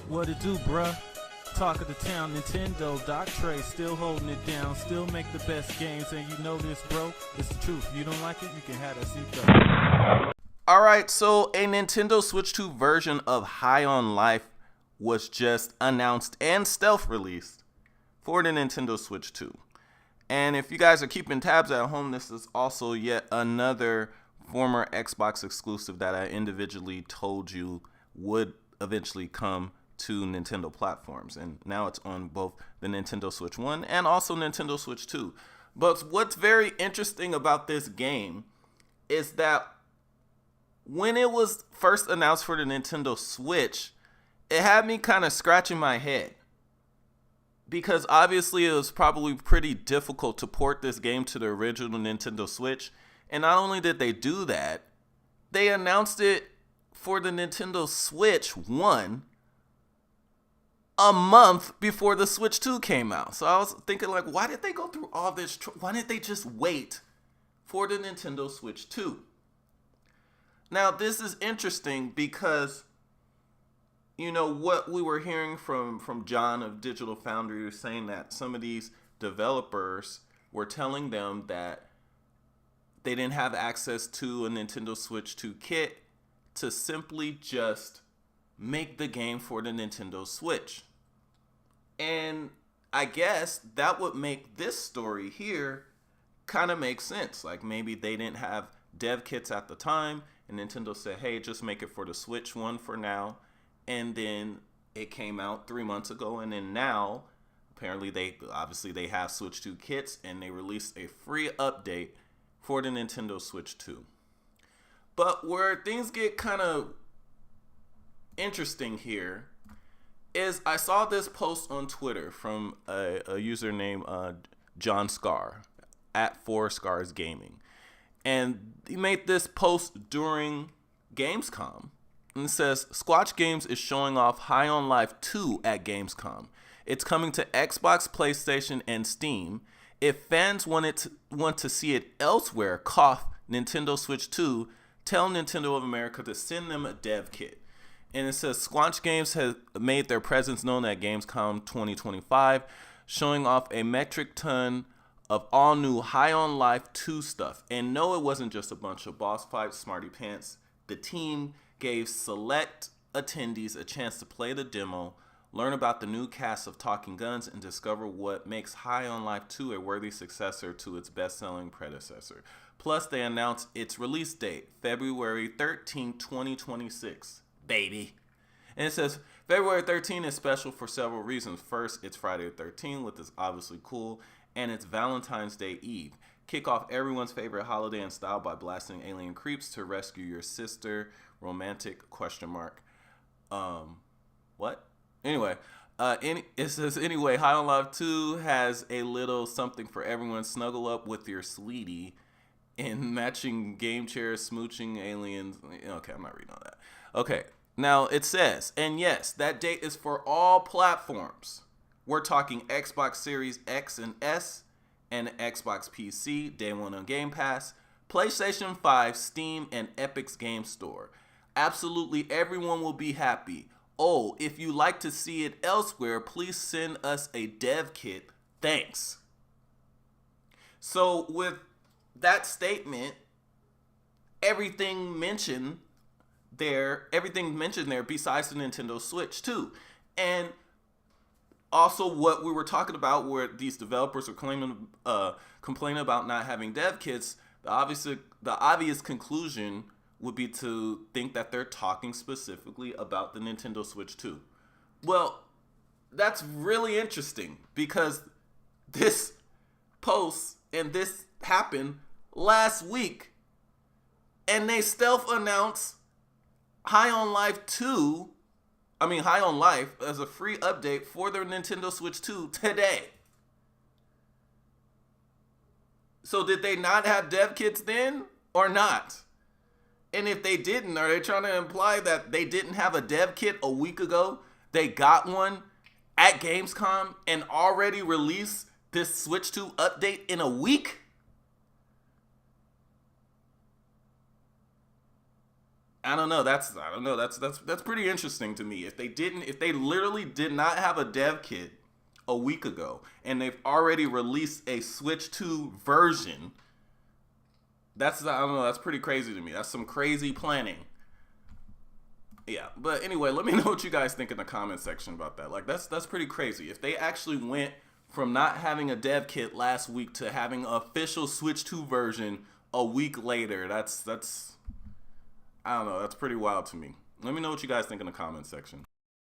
What it do, bruh? Talk of the town, Nintendo, Doc Trey, still holding it down, still make the best games, and you know this, bro. It's the truth. You don't like it, you can have that seatbelt. Alright, so a Nintendo Switch 2 version of High on Life was just announced and stealth released for the Nintendo Switch 2. And if you guys are keeping tabs at home, this is also yet another former Xbox exclusive that I individually told you would eventually come to Nintendo platforms. And now it's on both the Nintendo Switch 1 and also Nintendo Switch 2. But what's very interesting about this game is that when it was first announced for the Nintendo Switch, it had me kind of scratching my head. Because obviously it was probably pretty difficult to port this game to the original Nintendo Switch. And not only did they do that, they announced it for the Nintendo Switch 1 a month before the Switch 2 came out. So I was thinking, like, why did they go through all this? Why didn't they just wait for the Nintendo Switch 2? Now, this is interesting because, you know, what we were hearing from John of Digital Foundry was saying that some of these developers were telling them that they didn't have access to a Nintendo Switch 2 kit to simply just make the game for the Nintendo Switch. And I guess that would make this story here kind of make sense. Like maybe they didn't have dev kits at the time, and Nintendo said, hey, just make it for the Switch 1 for now. And then it came out 3 months ago, and then now apparently they have Switch 2 kits, and they released a free update for the Nintendo Switch 2. But where things get kind of interesting here is I saw this post on Twitter from a user named John Scar at 4Scars Gaming. And he made this post during Gamescom. And it says, Squatch Games is showing off High on Life 2 at Gamescom. It's coming to Xbox, PlayStation, and Steam. If fans want to see it elsewhere, cough, Nintendo Switch 2, tell Nintendo of America to send them a dev kit. And it says Squatch Games has made their presence known at Gamescom 2025, showing off a metric ton of all new High on Life 2 stuff. And no, it wasn't just a bunch of boss fights, smarty pants. The team gave select attendees a chance to play the demo, learn about the new cast of Talking Guns, and discover what makes High on Life 2 a worthy successor to its best-selling predecessor. Plus, they announced its release date, February 13, 2026. Baby. And it says, February 13 is special for several reasons. First, it's Friday the 13th, which is obviously cool, and it's Valentine's Day Eve. Kick off everyone's favorite holiday in style by blasting alien creeps to rescue your sister. Romantic question mark. What? Anyway, it says, anyway, High on Life 2 has a little something for everyone. Snuggle up with your sweetie in matching game chairs, smooching aliens. Okay, I'm not reading all that. Okay, now it says, and yes, that date is for all platforms. We're talking Xbox Series X and S and Xbox PC, day one on Game Pass, PlayStation 5, Steam, and Epic's Game Store. Absolutely everyone will be happy. Oh, if you like to see it elsewhere, please send us a dev kit. Thanks. So with that statement, everything mentioned there besides the Nintendo Switch 2. And also what we were talking about where these developers are complaining about not having dev kits, the obvious conclusion would be to think that they're talking specifically about the Nintendo Switch 2. Well, that's really interesting because this post and this happened last week, and they stealth announced High on Life as a free update for their Nintendo Switch 2 today. So did they not have dev kits then or not? And if they didn't, are they trying to imply that they didn't have a dev kit a week ago? They got one at Gamescom and already released this Switch 2 update in a week? I don't know. That's pretty interesting to me. If they literally did not have a dev kit a week ago, and they've already released a Switch 2 version, I don't know. That's pretty crazy to me. That's some crazy planning. Yeah, but anyway, let me know what you guys think in the comment section about that. Like, that's pretty crazy. If they actually went from not having a dev kit last week to having an official Switch 2 version a week later, that's I don't know, that's pretty wild to me. Let me know what you guys think in the comment section.